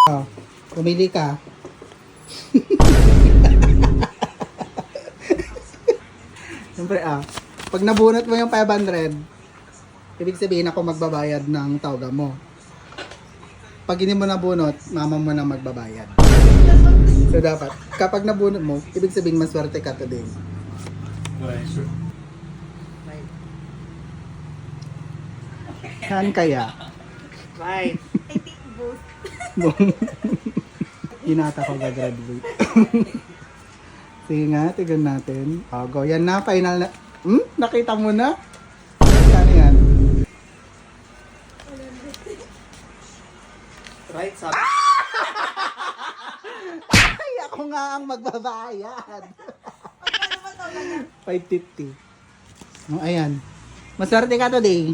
Oh, pumili ka. Siyempre pag nabunot mo yung 500, ibig sabihin ako magbabayad ng tawga mo. Pag hindi mo nabunot, mama mo na magbabayad. So dapat, kapag nabunot mo, ibig sabihin maswerte ka today. Saan kaya? Bye. I think both. Hinata ko gagraduate. Sige nga, tignan natin. Go, yan na, final na. Nakita mo na? Saan yan? Right, sabi. Ay, ako nga ang magbabayad. 550. Ayan. Maswerte ka today.